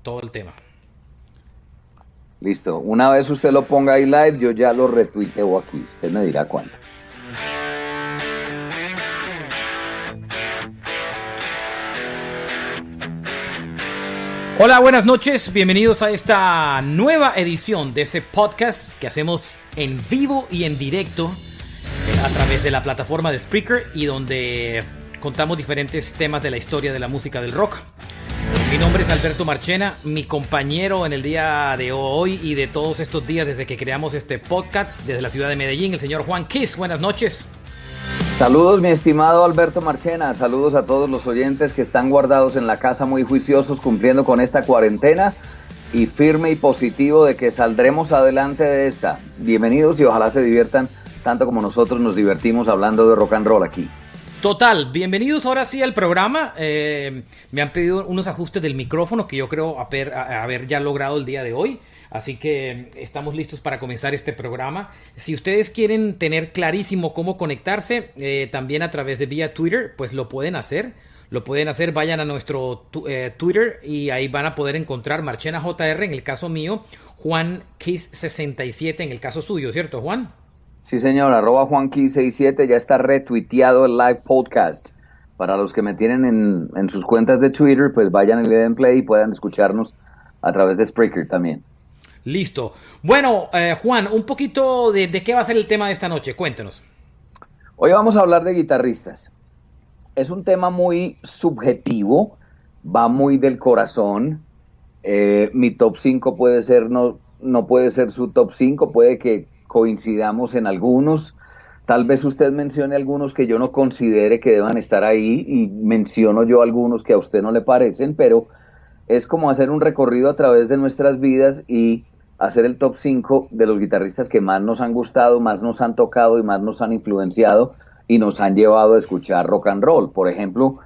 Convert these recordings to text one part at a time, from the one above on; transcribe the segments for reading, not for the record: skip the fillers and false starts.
todo el tema. Listo. Una vez usted lo ponga ahí live, yo ya lo retuiteo aquí. Usted me dirá cuándo. Hola, buenas noches. Bienvenidos a esta nueva edición de este podcast que hacemos en vivo y en directo a través de la plataforma de Spreaker y donde contamos diferentes temas de la historia de la música del rock. Mi nombre es Alberto Marchena, mi compañero en el día de hoy y de todos estos días desde que creamos este podcast desde la ciudad de Medellín, el señor Juan Kiss. Buenas noches. Saludos, mi estimado Alberto Marchena. Saludos a todos los oyentes que están guardados en la casa muy juiciosos cumpliendo con esta cuarentena y firme y positivo de que saldremos adelante de esta. Bienvenidos y ojalá se diviertan tanto como nosotros nos divertimos hablando de rock and roll aquí. Total, bienvenidos ahora sí al programa. Me han pedido unos ajustes del micrófono que yo creo haber ya logrado el día de hoy. Así que estamos listos para comenzar este programa. Si ustedes quieren tener clarísimo cómo conectarse, también a través de vía Twitter, pues lo pueden hacer. Vayan a nuestro Twitter y ahí van a poder encontrar Marchena JR en el caso mío, Juan Kiss 67 en el caso suyo, ¿cierto, Juan? Sí, señor, @JuanKiss67, ya está retuiteado el live podcast. Para los que me tienen en sus cuentas de Twitter, pues vayan y le den play y puedan escucharnos a través de Spreaker también. Listo. Bueno, Juan, un poquito de qué va a ser el tema de esta noche. Cuéntenos. Hoy vamos a hablar de guitarristas. Es un tema muy subjetivo, va muy del corazón. Mi top 5 puede ser, no puede ser su top 5, puede que coincidamos en algunos. Tal vez usted mencione algunos que yo no considere que deban estar ahí y menciono yo algunos que a usted no le parecen, pero es como hacer un recorrido a través de nuestras vidas y hacer el top 5 de los guitarristas que más nos han gustado, más nos han tocado y más nos han influenciado y nos han llevado a escuchar rock and roll. Por ejemplo,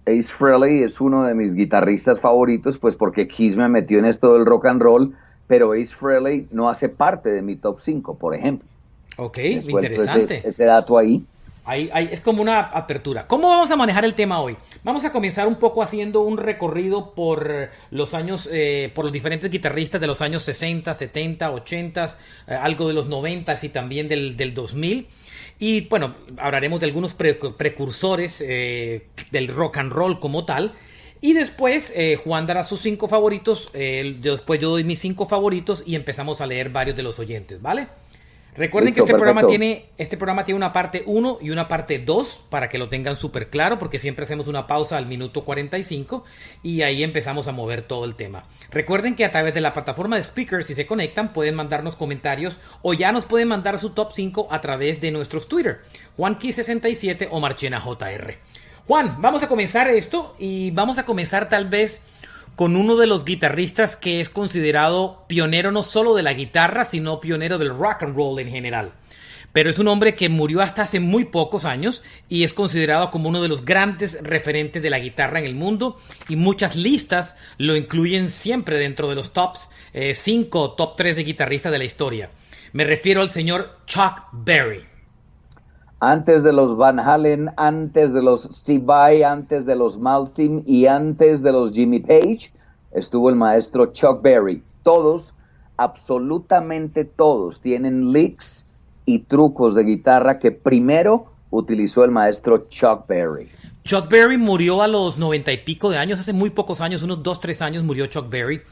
Ace Frehley es uno de mis guitarristas favoritos, pues porque Kiss me metió en esto del rock and roll, pero Ace Frehley no hace parte de mi top 5, por ejemplo. Ok, interesante. Ese dato ahí. Es como una apertura. ¿Cómo vamos a manejar el tema hoy? Vamos a comenzar un poco haciendo un recorrido por los años, por los diferentes guitarristas de los años 60, 70, 80, algo de los 90 y también del 2000. Y bueno, hablaremos de algunos precursores del rock and roll como tal. Y después Juan dará sus 5 favoritos, después yo doy mis 5 favoritos y empezamos a leer varios de los oyentes, ¿vale? Recuerden Listo, que perfecto. este programa tiene una parte 1 y una parte 2 para que lo tengan súper claro, porque siempre hacemos una pausa al minuto 45 y ahí empezamos a mover todo el tema. Recuerden que a través de la plataforma de Spreaker, si se conectan, pueden mandarnos comentarios o ya nos pueden mandar su top 5 a través de nuestros Twitter, JuanKiss67 o Marchena JR. Juan, vamos a comenzar esto y vamos a comenzar tal vez con uno de los guitarristas que es considerado pionero no solo de la guitarra, sino pionero del rock and roll en general. Pero es un hombre que murió hasta hace muy pocos años y es considerado como uno de los grandes referentes de la guitarra en el mundo y muchas listas lo incluyen siempre dentro de los tops 5 top 3 de guitarristas de la historia. Me refiero al señor Chuck Berry. Antes de los Van Halen, antes de los Steve Vai, antes de los Malmsteen y antes de los Jimmy Page, estuvo el maestro Chuck Berry. Todos, absolutamente todos, tienen licks y trucos de guitarra que primero utilizó el maestro Chuck Berry. Chuck Berry murió a los 90 y pico de años, hace muy pocos años, unos 2-3 años murió Chuck Berry.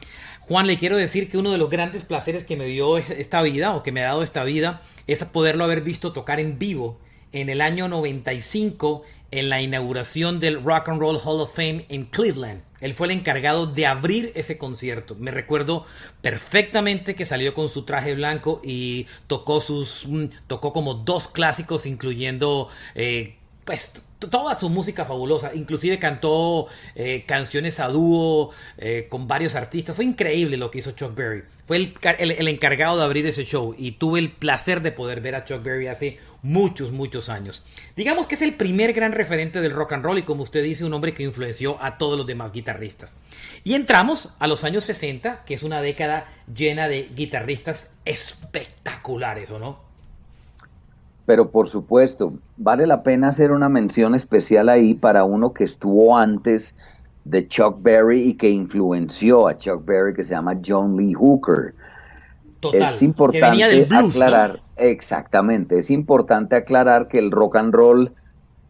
Juan, le quiero decir que uno de los grandes placeres que me dio esta vida, o que me ha dado esta vida, es poderlo haber visto tocar en vivo en el año 95 en la inauguración del Rock and Roll Hall of Fame en Cleveland. Él fue el encargado de abrir ese concierto. Me recuerdo perfectamente que salió con su traje blanco y tocó como 2 clásicos, incluyendo pues toda su música fabulosa. Inclusive cantó canciones a dúo con varios artistas. Fue increíble lo que hizo Chuck Berry. Fue el encargado de abrir ese show y tuve el placer de poder ver a Chuck Berry hace muchos años. Digamos que es el primer gran referente del rock and roll y, como usted dice, un hombre que influenció a todos los demás guitarristas. Y entramos a los años 60, que es una década llena de guitarristas espectaculares, ¿o no? Pero por supuesto, vale la pena hacer una mención especial ahí para uno que estuvo antes de Chuck Berry y que influenció a Chuck Berry, que se llama John Lee Hooker. Es Total. Que venía del importante blues, ¿no? aclarar, exactamente, es importante aclarar que el rock and roll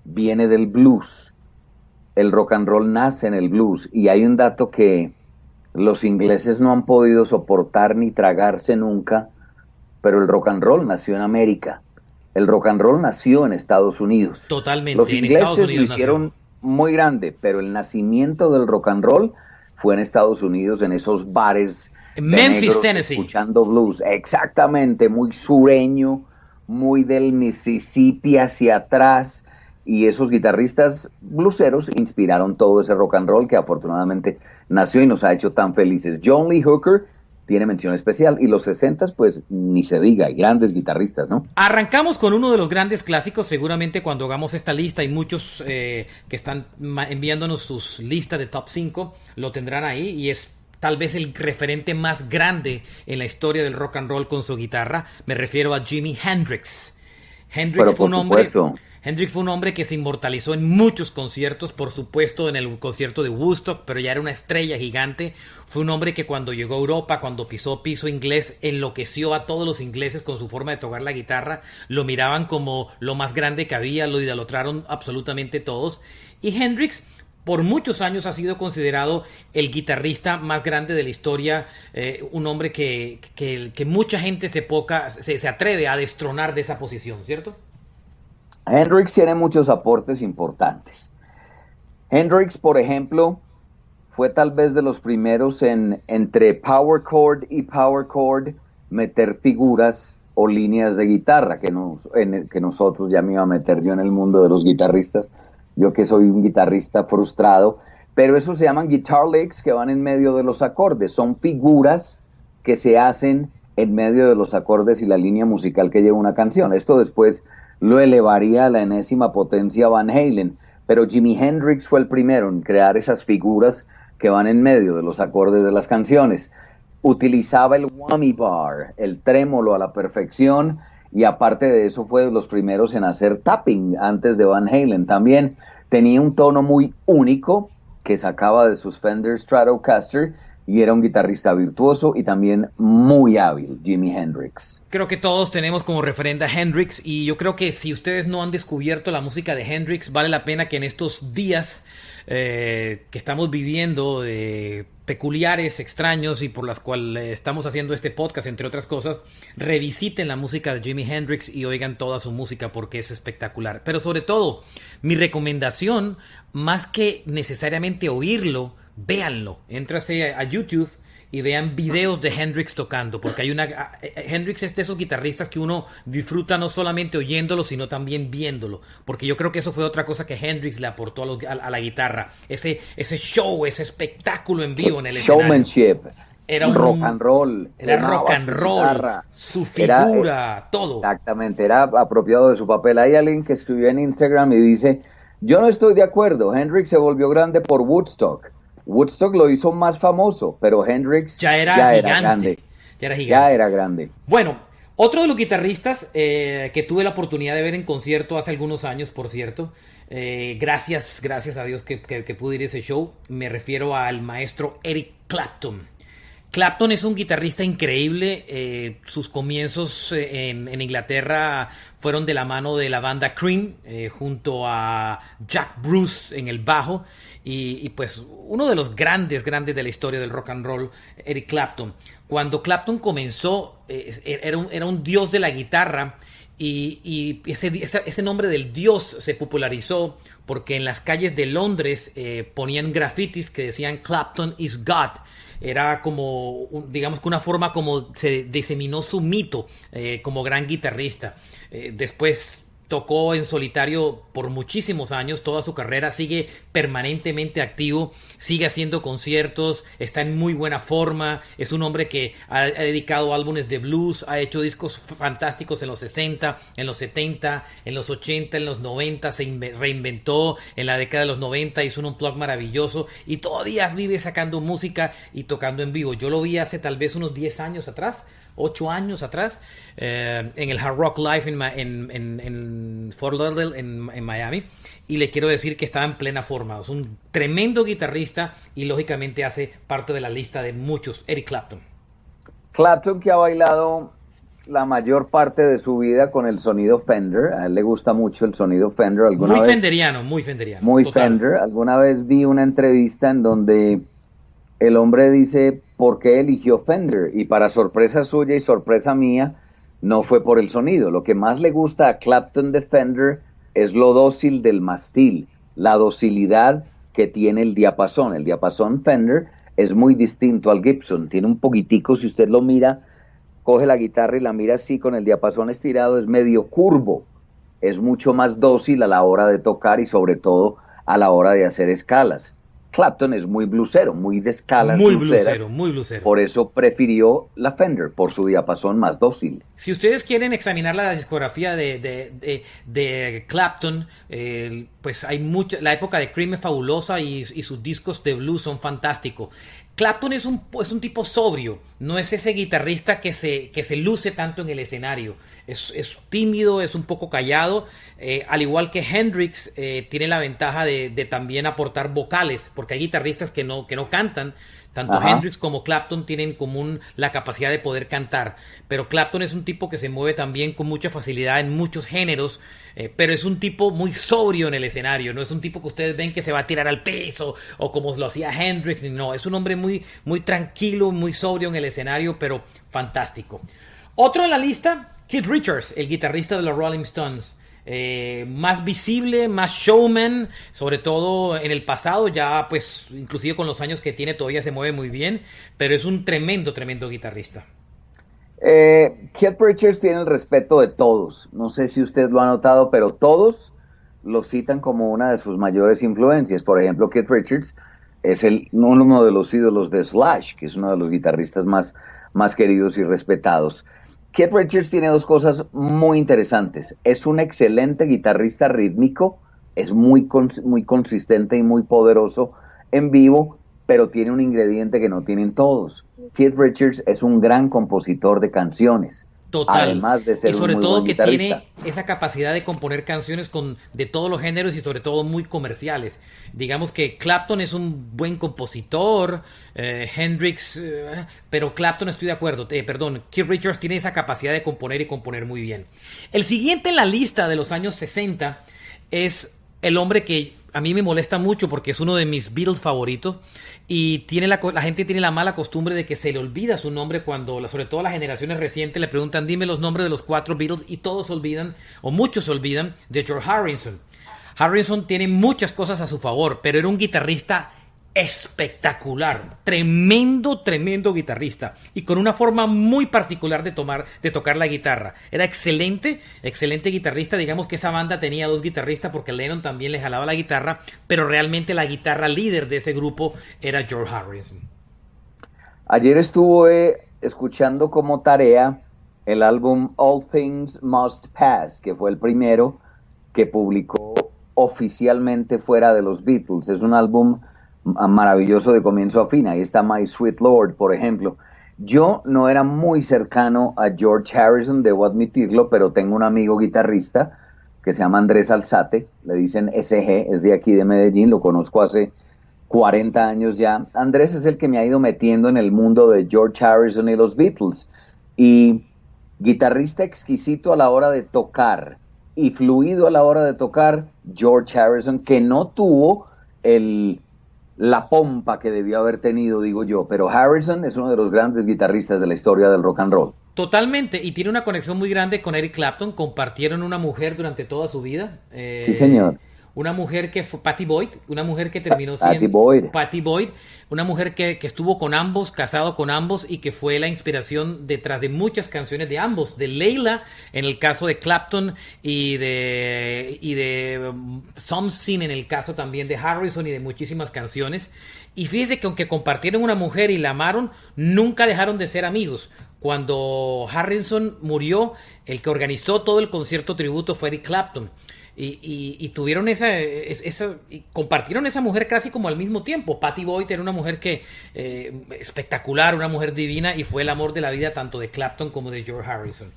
viene del blues. El rock and roll nace en el blues y hay un dato que los ingleses no han podido soportar ni tragarse nunca, pero el rock and roll nació en América. El rock and roll nació en Estados Unidos. Los Totalmente. En Estados ingleses lo Unidos nació. hicieron muy grande, pero el nacimiento del rock and roll fue en Estados Unidos, en esos bares En de Memphis, negros Tennessee. escuchando blues. Exactamente, muy sureño, muy del Mississippi hacia atrás. Y esos guitarristas blueseros inspiraron todo ese rock and roll que afortunadamente nació y nos ha hecho tan felices. John Lee Hooker tiene mención especial y los 60 pues ni se diga, hay grandes guitarristas, ¿no? Arrancamos con uno de los grandes clásicos. Seguramente cuando hagamos esta lista, hay muchos que están enviándonos sus listas de top 5, lo tendrán ahí y es tal vez el referente más grande en la historia del rock and roll con su guitarra. Me refiero a Jimi Hendrix. Hendrix Pero fue por un hombre supuesto, Hendrix fue un hombre que se inmortalizó en muchos conciertos, por supuesto en el concierto de Woodstock, pero ya era una estrella gigante. Fue un hombre que cuando llegó a Europa, cuando pisó piso inglés, enloqueció a todos los ingleses con su forma de tocar la guitarra. Lo miraban como lo más grande que había, lo idolatraron absolutamente todos. Y Hendrix por muchos años ha sido considerado el guitarrista más grande de la historia, un hombre que mucha gente se atreve a destronar de esa posición, ¿cierto? Hendrix tiene muchos aportes importantes. Hendrix, por ejemplo, fue tal vez de los primeros en entre power chord y power chord meter figuras o líneas de guitarra que nosotros ya me iba a meter yo en el mundo de los guitarristas, yo que soy un guitarrista frustrado, pero eso se llaman guitar licks que van en medio de los acordes, son figuras que se hacen en medio de los acordes y la línea musical que lleva una canción. Esto después lo elevaría a la enésima potencia Van Halen, pero Jimi Hendrix fue el primero en crear esas figuras que van en medio de los acordes de las canciones. Utilizaba el whammy bar, el trémolo a la perfección, y aparte de eso fue de los primeros en hacer tapping antes de Van Halen. También tenía un tono muy único que sacaba de sus Fender Stratocaster y era un guitarrista virtuoso y también muy hábil, Jimi Hendrix. Creo que todos tenemos como referente a Hendrix y yo creo que si ustedes no han descubierto la música de Hendrix, vale la pena que en estos días que estamos viviendo peculiares, extraños y por las cuales estamos haciendo este podcast, entre otras cosas, revisiten la música de Jimi Hendrix y oigan toda su música porque es espectacular. Pero sobre todo, mi recomendación, más que necesariamente oírlo, véanlo. Éntrase a YouTube y vean videos de Hendrix tocando, porque Hendrix es de esos guitarristas que uno disfruta no solamente oyéndolo, sino también viéndolo, porque yo creo que eso fue otra cosa que Hendrix le aportó a la guitarra, ese show, ese espectáculo en vivo en el Showmanship, escenario. Era rock and roll, era rock and roll, guitarra, su figura, todo. Exactamente, era apropiado de su papel. Hay alguien que escribió en Instagram y dice, yo no estoy de acuerdo, Hendrix se volvió grande por Woodstock. Woodstock lo hizo más famoso, pero Hendrix ya era grande. Ya era gigante. Ya era grande. Bueno, otro de los guitarristas que tuve la oportunidad de ver en concierto hace algunos años, por cierto, gracias a Dios que pude ir a ese show, me refiero al maestro Eric Clapton. Clapton es un guitarrista increíble. Sus comienzos en Inglaterra fueron de la mano de la banda Cream, junto a Jack Bruce en el bajo y pues uno de los grandes de la historia del rock and roll, Eric Clapton. Cuando Clapton comenzó, era un dios de la guitarra. Y ese nombre del dios se popularizó porque en las calles de Londres ponían grafitis que decían Clapton is God. Era como, digamos que una forma como se diseminó su mito como gran guitarrista. Después tocó en solitario por muchísimos años, toda su carrera, sigue permanentemente activo, sigue haciendo conciertos, está en muy buena forma, es un hombre que ha dedicado álbumes de blues, ha hecho discos fantásticos en los 60, en los 70, en los 80, en los 90, se reinventó en la década de los 90, hizo un unplug maravilloso y todavía vive sacando música y tocando en vivo. Yo lo vi hace tal vez unos 10 años atrás, 8 años atrás, en el Hard Rock Live en en Fort Lauderdale, en Miami, y le quiero decir que está en plena forma. Es un tremendo guitarrista y lógicamente hace parte de la lista de muchos. Eric Clapton. Clapton, que ha bailado la mayor parte de su vida con el sonido Fender. A él le gusta mucho el sonido Fender. Muy fenderiano, muy fenderiano. Muy total. Fender. Alguna vez vi una entrevista en donde el hombre dice por qué eligió Fender, y para sorpresa suya y sorpresa mía, no fue por el sonido. Lo que más le gusta a Clapton de Fender es lo dócil del mástil, la docilidad que tiene el diapasón. El diapasón Fender es muy distinto al Gibson. Tiene un poquitico, si usted lo mira, coge la guitarra y la mira así con el diapasón estirado, es medio curvo. Es mucho más dócil a la hora de tocar y sobre todo a la hora de hacer escalas. Clapton es muy blusero, muy de escalas. Muy blusero, muy blusero. Por eso prefirió la Fender, por su diapasón más dócil. Si ustedes quieren examinar la discografía de Clapton, pues hay mucha. La época de Cream es fabulosa y sus discos de blues son fantásticos. Clapton es un tipo sobrio, no es ese guitarrista que se luce tanto en el escenario. Es tímido, es un poco callado, al igual que Hendrix tiene la ventaja de también aportar vocales, porque hay guitarristas que no cantan. Tanto Ajá. Hendrix como Clapton tienen en común la capacidad de poder cantar, pero Clapton es un tipo que se mueve también con mucha facilidad en muchos géneros, pero es un tipo muy sobrio en el escenario, no es un tipo que ustedes ven que se va a tirar al piso o como lo hacía Hendrix, no, es un hombre muy, muy tranquilo, muy sobrio en el escenario, pero fantástico. Otro en la lista, Keith Richards, el guitarrista de los Rolling Stones. Más visible, más showman, sobre todo en el pasado, ya pues inclusive con los años que tiene todavía se mueve muy bien, pero es un tremendo guitarrista. Keith Richards tiene el respeto de todos, no sé si usted lo ha notado, pero todos lo citan como una de sus mayores influencias. Por ejemplo, Keith Richards es uno de los ídolos de Slash, que es uno de los guitarristas más queridos y respetados. Keith Richards tiene dos cosas muy interesantes. Es un excelente guitarrista rítmico, es muy consistente y muy poderoso en vivo, pero tiene un ingrediente que no tienen todos. Keith Richards es un gran compositor de canciones. Total. Además de ser y sobre un muy todo buen que guitarrista. Tiene esa capacidad de componer canciones de todos los géneros y sobre todo muy comerciales. Digamos que Clapton es un buen compositor, Hendrix, pero Clapton estoy de acuerdo, Keith Richards tiene esa capacidad de componer y componer muy bien. El siguiente en la lista de los años 60 es el hombre que a mí me molesta mucho porque es uno de mis Beatles favoritos y la gente tiene la mala costumbre de que se le olvida su nombre cuando, sobre todo las generaciones recientes, le preguntan dime los nombres de los 4 Beatles y todos olvidan, o muchos olvidan, de George Harrison. Harrison tiene muchas cosas a su favor, pero era un guitarrista espectacular, tremendo guitarrista y con una forma muy particular de tocar la guitarra. Era excelente guitarrista. Digamos que esa banda tenía 2 guitarristas porque Lennon también le jalaba la guitarra, pero realmente la guitarra líder de ese grupo era George Harrison. Ayer estuve escuchando como tarea el álbum All Things Must Pass, que fue el primero que publicó oficialmente fuera de los Beatles. Es un álbum maravilloso de comienzo a fin. Ahí está My Sweet Lord, por ejemplo. Yo no era muy cercano a George Harrison, debo admitirlo, pero tengo un amigo guitarrista que se llama Andrés Alzate, le dicen SG, es de aquí de Medellín, lo conozco hace 40 años ya. Andrés es el que me ha ido metiendo en el mundo de George Harrison y los Beatles, y guitarrista exquisito a la hora de tocar y fluido a la hora de tocar, George Harrison, que no tuvo la pompa que debió haber tenido, digo yo, pero Harrison es uno de los grandes guitarristas de la historia del rock and roll. Totalmente, y tiene una conexión muy grande con Eric Clapton. Compartieron una mujer durante toda su vida. Sí, señor. Una mujer que fue Pattie Boyd, una mujer que terminó siendo Pattie Boyd, una mujer que estuvo con ambos, casado con ambos y que fue la inspiración detrás de muchas canciones de ambos, de Layla en el caso de Clapton y de Something en el caso también de Harrison y de muchísimas canciones. Y fíjese que aunque compartieron una mujer y la amaron, nunca dejaron de ser amigos. Cuando Harrison murió, el que organizó todo el concierto tributo fue Eric Clapton. Y tuvieron y compartieron esa mujer casi como al mismo tiempo. Pattie Boyd era una mujer espectacular, una mujer divina, y fue el amor de la vida tanto de Clapton como de George Harrison.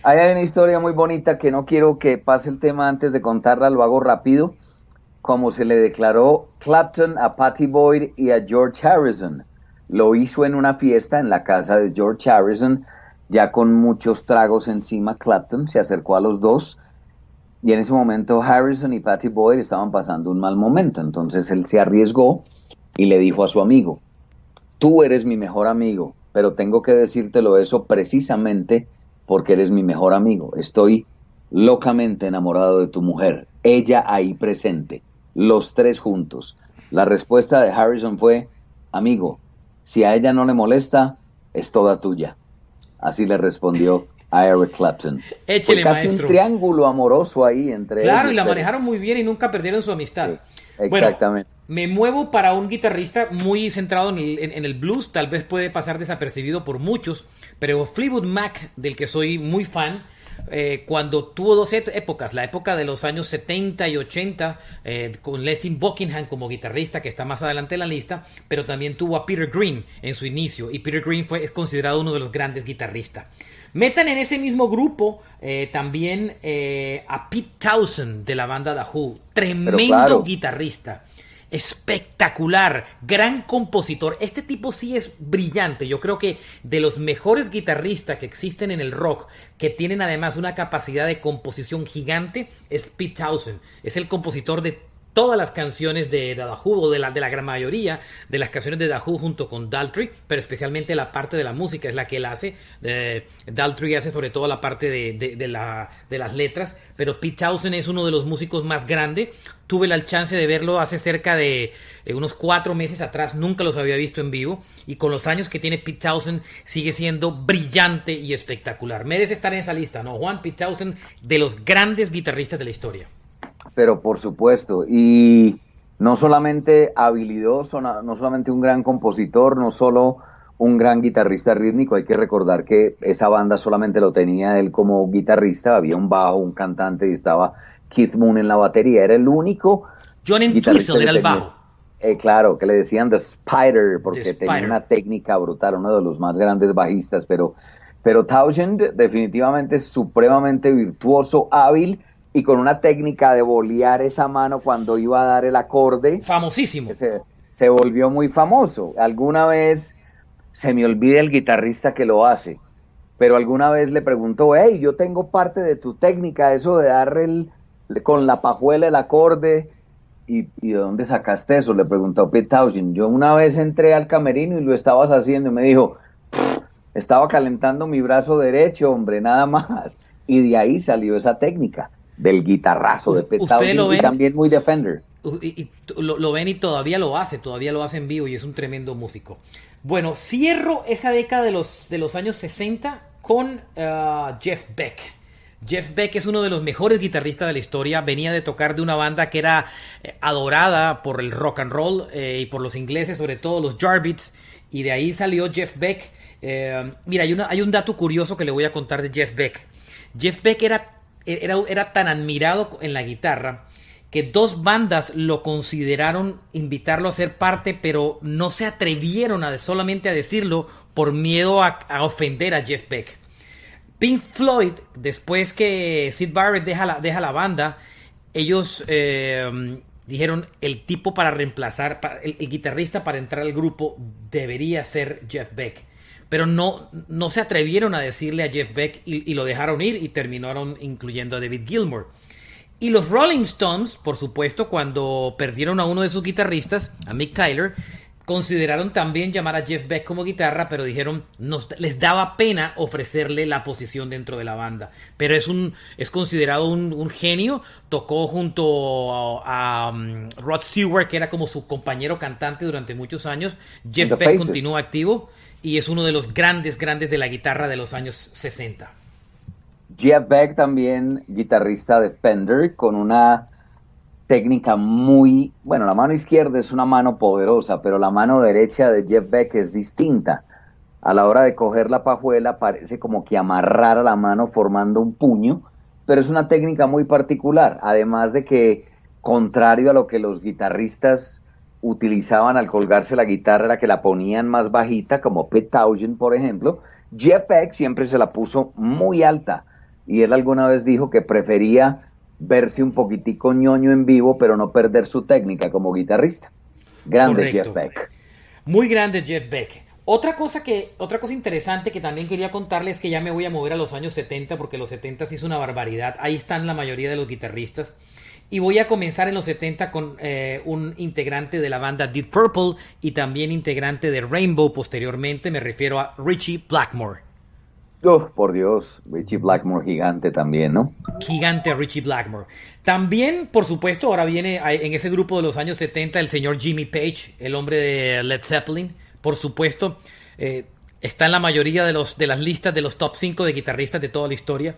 Ahí hay una historia muy bonita que no quiero que pase el tema antes de contarla, lo hago rápido. Como se le declaró Clapton a Patty Boyd y a George Harrison. Lo hizo en una fiesta en la casa de George Harrison, ya con muchos tragos encima. Clapton se acercó a los dos y en ese momento Harrison y Patty Boyd estaban pasando un mal momento. Entonces él se arriesgó y le dijo a su amigo: tú eres mi mejor amigo, pero tengo que decírtelo eso precisamente porque eres mi mejor amigo. Estoy locamente enamorado de tu mujer, ella ahí presente, los tres juntos. La respuesta de Harrison fue: amigo, si a ella no le molesta, es toda tuya. Así le respondió a Eric Clapton. Échele, fue casi maestro. un triángulo amoroso ahí entre Claro, ellos. y la pero- manejaron muy bien y nunca perdieron su amistad. Sí, Bueno, exactamente. me muevo para un guitarrista muy centrado en el blues, tal vez puede pasar desapercibido por muchos, pero Fleetwood Mac, del que soy muy fan, cuando tuvo dos épocas, la época de los años 70 y 80, con Leslie Buckingham como guitarrista, que está más adelante en la lista, pero también tuvo a Peter Green en su inicio, y Peter Green es considerado uno de los grandes guitarristas. Metan en ese mismo grupo también a Pete Townshend de la banda The Who, tremendo claro. guitarrista. Espectacular, gran compositor. Este tipo sí es brillante. Yo creo que de los mejores guitarristas que existen en el rock, que tienen además una capacidad de composición gigante, es Pete Townshend. Es el compositor de todas las canciones de The Who, o de la gran mayoría de las canciones de The Who junto con Daltrey, pero especialmente la parte de la música es la que él hace. Daltrey hace sobre todo la parte de las letras, pero Pete Townshend es uno de los músicos más grandes. Tuve la chance de verlo hace cerca de unos 4 meses atrás, nunca los había visto en vivo, y con los años que tiene Pete Townshend sigue siendo brillante y espectacular. Merece estar en esa lista, ¿no, Juan? Pete Townshend, de los grandes guitarristas de la historia. Pero por supuesto, y no solamente habilidoso, no solamente un gran compositor, no solo un gran guitarrista rítmico. Hay que recordar que esa banda solamente lo tenía él como guitarrista, había un bajo, un cantante y estaba Keith Moon en la batería, era el único John guitarrista Entwistle que era el tenía. bajo. Claro, que le decían The Spider, porque The tenía Spider. una técnica brutal, uno de los más grandes bajistas, pero Townshend definitivamente es supremamente virtuoso, hábil, y con una técnica de bolear esa mano cuando iba a dar el acorde, Famosísimo. que se volvió muy famoso. Alguna vez, se me olvida el guitarrista que lo hace, pero alguna vez le preguntó: hey, yo tengo parte de tu técnica, eso de dar con la pajuela el acorde, ¿y de dónde sacaste eso? Le preguntó Pete Townshend. Yo una vez entré al camerino y lo estabas haciendo, y me dijo: estaba calentando mi brazo derecho, hombre, nada más. Y de ahí salió esa técnica del guitarrazo de Pete Townshend, y también muy Defender. Lo ven y todavía lo hace en vivo, y es un tremendo músico. Bueno, cierro esa década de los años 60 con Jeff Beck. Jeff Beck es uno de los mejores guitarristas de la historia. Venía de tocar de una banda que era adorada por el rock and roll y por los ingleses, sobre todo los Yardbirds, y de ahí salió Jeff Beck. Mira, hay un dato curioso que le voy a contar de Jeff Beck. Jeff Beck era tan admirado en la guitarra que 2 bandas lo consideraron invitarlo a ser parte, pero no se atrevieron solamente a decirlo por miedo a ofender a Jeff Beck. Pink Floyd, después que Syd Barrett deja la banda, ellos dijeron: el tipo para reemplazar, el guitarrista para entrar al grupo debería ser Jeff Beck. Pero no se atrevieron a decirle a Jeff Beck, y lo dejaron ir, y terminaron incluyendo a David Gilmour. Y los Rolling Stones, por supuesto, cuando perdieron a uno de sus guitarristas, a Mick Taylor, consideraron también llamar a Jeff Beck como guitarra, pero dijeron les daba pena ofrecerle la posición dentro de la banda. Pero es considerado un genio. Tocó junto a Rod Stewart, que era como su compañero cantante durante muchos años. Jeff Beck continúa activo y es uno de los grandes de la guitarra de los años 60. Jeff Beck también guitarrista de Fender, con una técnica muy... Bueno, la mano izquierda es una mano poderosa, pero la mano derecha de Jeff Beck es distinta. A la hora de coger la pajuela parece como que amarrara la mano formando un puño, pero es una técnica muy particular. Además de que, contrario a lo que los guitarristas utilizaban al colgarse la guitarra, era que la ponían más bajita, como Pete Townshend, por ejemplo, Jeff Beck siempre se la puso muy alta. y él alguna vez dijo que prefería verse un poquitico ñoño en vivo, pero no perder su técnica como guitarrista. Grande Correcto. Jeff Beck. Muy grande Jeff Beck. Otra cosa interesante que también quería contarles es que ya me voy a mover a los años 70 porque los 70 sí es una barbaridad. Ahí están la mayoría de los guitarristas. Y voy a comenzar en los 70 con un integrante de la banda Deep Purple y también integrante de Rainbow posteriormente. Me refiero a Ritchie Blackmore. Por Dios, Ritchie Blackmore gigante también, ¿no? Gigante Ritchie Blackmore. También, por supuesto, ahora viene en ese grupo de los años 70 el señor Jimmy Page, el hombre de Led Zeppelin. Por supuesto, está en la mayoría de las listas de los top 5 de guitarristas de toda la historia.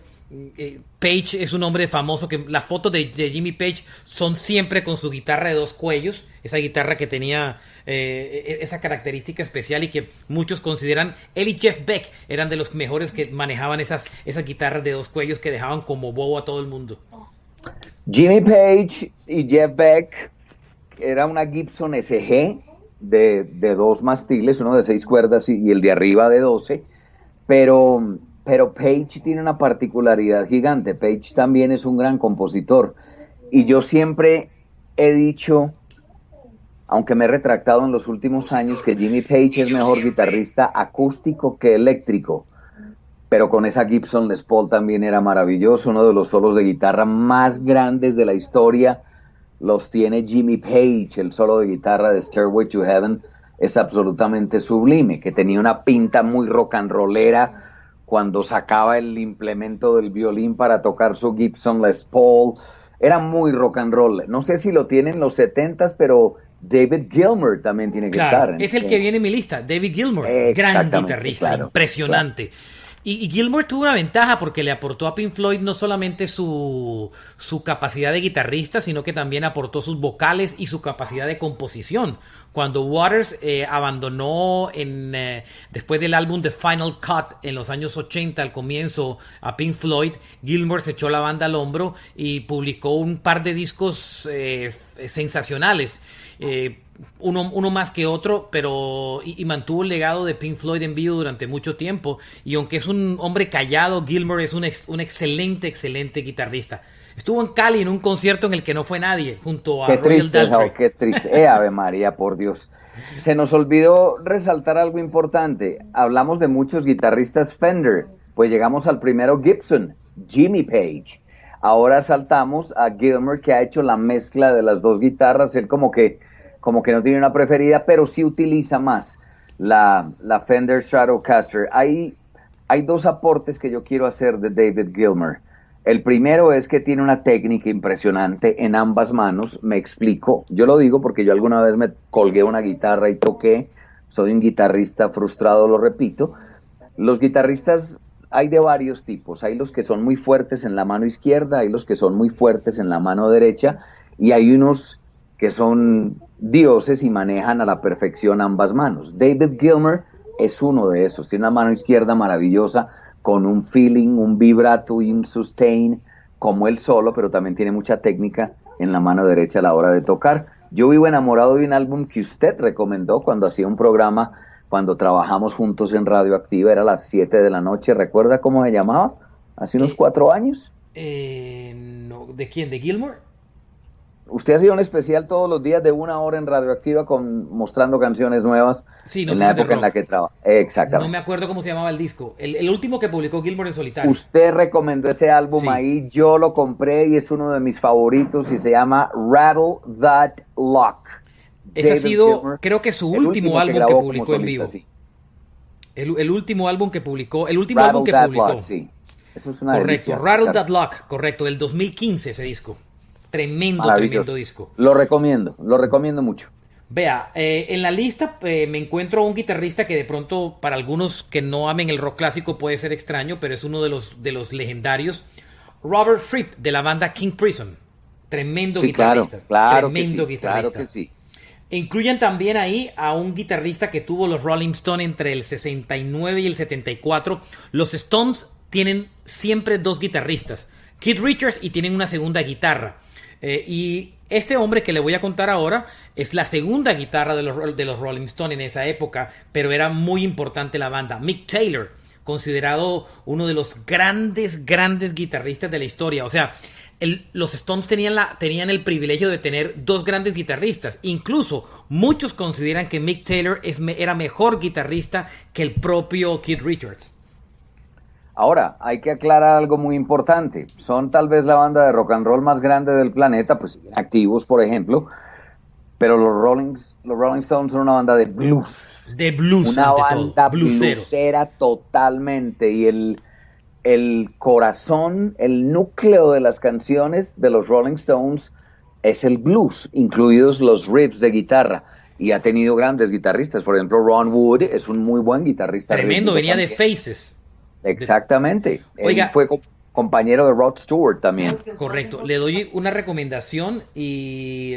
Page es un hombre famoso que las fotos de Jimmy Page son siempre con su guitarra de dos cuellos, esa guitarra que tenía esa característica especial y que muchos consideran, él y Jeff Beck eran de los mejores que manejaban esas guitarras de dos cuellos que dejaban como bobo a todo el mundo. Jimmy Page y Jeff Beck era una Gibson SG de dos mastiles, uno de 6 cuerdas y el de arriba de 12, pero Page tiene una particularidad gigante. Page también es un gran compositor. Y yo siempre he dicho, aunque me he retractado en los últimos años, que Jimmy Page es mejor guitarrista acústico que eléctrico. Pero con esa Gibson Les Paul también era maravilloso. Uno de los solos de guitarra más grandes de la historia los tiene Jimmy Page. El solo de guitarra de Stairway to Heaven es absolutamente sublime, que tenía una pinta muy rock and rollera cuando sacaba el implemento del violín para tocar su Gibson Les Paul. Era muy rock and roll. No sé si lo tienen los 70s, pero David Gilmour también tiene que estar. Es el que viene en mi lista, David Gilmour, gran guitarrista, impresionante. Claro. Y Gilmour tuvo una ventaja porque le aportó a Pink Floyd no solamente su capacidad de guitarrista, sino que también aportó sus vocales y su capacidad de composición. Cuando Waters abandonó después del álbum The Final Cut en los años 80, al comienzo, a Pink Floyd, Gilmour se echó la banda al hombro y publicó un par de discos sensacionales. Uno más que otro, pero y mantuvo el legado de Pink Floyd en vivo durante mucho tiempo. Y aunque es un hombre callado, Gilmour es un excelente guitarrista. Estuvo en Cali en un concierto en el que no fue nadie, junto a Royal Daltrey. Qué triste, Ave María, por Dios. Se nos olvidó resaltar algo importante. Hablamos de muchos guitarristas Fender, pues llegamos al primero Gibson, Jimmy Page. Ahora saltamos a Gilmour, que ha hecho la mezcla de las dos guitarras. Él como que no tiene una preferida, pero sí utiliza más la Fender Stratocaster. Hay dos aportes que yo quiero hacer de David Gilmour. El primero es que tiene una técnica impresionante en ambas manos. Me explico. Yo lo digo porque yo alguna vez me colgué una guitarra y toqué. Soy un guitarrista frustrado, lo repito. Los guitarristas hay de varios tipos. Hay los que son muy fuertes en la mano izquierda, hay los que son muy fuertes en la mano derecha, y hay unos que son dioses y manejan a la perfección ambas manos. David Gilmour es uno de esos. Tiene una mano izquierda maravillosa, con un feeling, un vibrato y un sustain, como él solo, pero también tiene mucha técnica en la mano derecha a la hora de tocar. Yo vivo enamorado de un álbum que usted recomendó cuando hacía un programa, cuando trabajamos juntos en Radioactiva, era a las 7 de la noche. ¿Recuerda cómo se llamaba? Hace unos 4 años. No, ¿de quién? ¿De Gilmour? Usted hacía un especial todos los días de 1 hora en Radioactiva mostrando canciones nuevas, sí, en la época en la que trabajaba. Exactamente. No me acuerdo cómo se llamaba el disco. El último que publicó Gilmour en solitario. Usted recomendó ese álbum ahí, yo lo compré y es uno de mis favoritos y se llama Rattle That Lock. Ese ha sido, Gilmour, creo que su último álbum que publicó en vivo. Sí. El último álbum que publicó. El último álbum que publicó. Lock, sí. Eso es una correcto, delicia, Rattle That Lock, correcto, del 2015 ese disco. Tremendo disco. Lo recomiendo mucho. Vea, en la lista me encuentro un guitarrista que de pronto para algunos que no amen el rock clásico puede ser extraño, pero es uno de los legendarios. Robert Fripp, de la banda King Crimson. Tremendo guitarrista. Claro tremendo que sí, guitarrista. Claro que sí. E incluyen también ahí a un guitarrista que tuvo los Rolling Stones entre el 69 y el 74. Los Stones tienen siempre dos guitarristas, Keith Richards, y tienen una segunda guitarra. Y este hombre que le voy a contar ahora es la segunda guitarra de los Rolling Stones en esa época, pero era muy importante la banda. Mick Taylor considerado uno de los grandes, grandes guitarristas de la historia. O sea, los Stones tenían el privilegio de tener dos grandes guitarristas. Incluso muchos consideran que Mick Taylor era mejor guitarrista que el propio Keith Richards. Ahora, hay que aclarar algo muy importante. Son tal vez la banda de rock and roll más grande del planeta, pues siguen activos, por ejemplo, pero los Rolling Stones son una banda de blues. De blues, una banda bluesera totalmente. Y el corazón, el núcleo de las canciones de los Rolling Stones es el blues, incluidos los riffs de guitarra. Y ha tenido grandes guitarristas. Por ejemplo, Ron Wood es un muy buen guitarrista. Tremendo, venía también de Faces. Exactamente. Oiga, él fue compañero de Rod Stewart también. Correcto. Le doy una recomendación y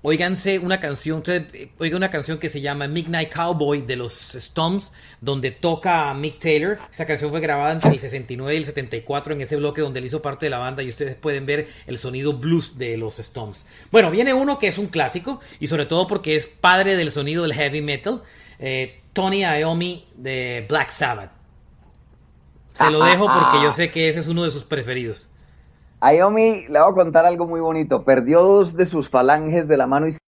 óiganse una canción. Usted oiga una canción que se llama Midnight Cowboy de los Stones, donde toca a Mick Taylor. Esa canción fue grabada entre el 69 y el 74 en ese bloque donde él hizo parte de la banda y ustedes pueden ver el sonido blues de los Stones. Bueno, viene uno que es un clásico y sobre todo porque es padre del sonido del heavy metal, Tony Iommi de Black Sabbath. Se lo dejo porque yo sé que ese es uno de sus preferidos. Iommi, le voy a contar algo muy bonito. Perdió dos de sus falanges de la mano izquierda.